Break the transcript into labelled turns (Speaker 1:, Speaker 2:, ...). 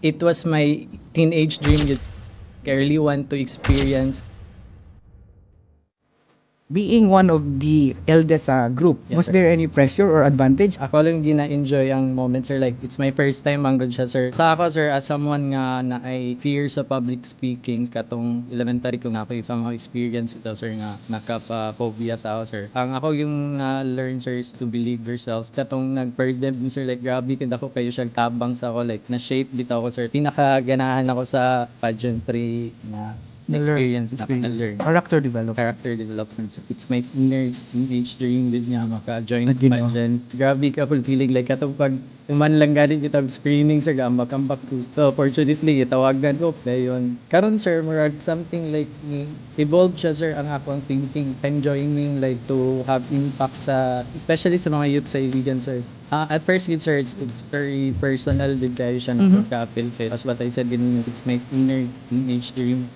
Speaker 1: It was my teenage dream. I really want to experience.
Speaker 2: Being one of the eldest group,
Speaker 1: Yes,
Speaker 2: was
Speaker 1: sir.
Speaker 2: there any pressure or advantage?
Speaker 1: Ako lang gina-enjoy ang moment, sir. Like, it's my first time manggod siya, sir. Sa ako, sir, as someone nga na ay fear sa public speaking, katong elementary ko nga ako yung mga experience ito, sir, nga nakapa-phobia sa ako, sir. Ang ako yung learn, sir, is to believe yourself. Katong nag-burden, sir, like, grabe, kada ko kayo siyang tabang sa ako, like, na-shape dito ako, sir. Pinakaganahan ako sa pageantry na experience na learn. Character development. So, it's my inner teenage dream din nga maka-join pageant. Grabe ka fulfilling. Like, katong pag uman lang galing kita screening sa gamba, come back to opportunity, itawagan ko, dayon. Karon sir, murag something like, evolve siya sir, ang akong thinking. I'm joining like to have impact sa, especially sa mga youth sa Iligan sir. At first, yun, sir, it's very personal din kayo siya ng pagka-appeal. As what I said, it's my inner teenage dream.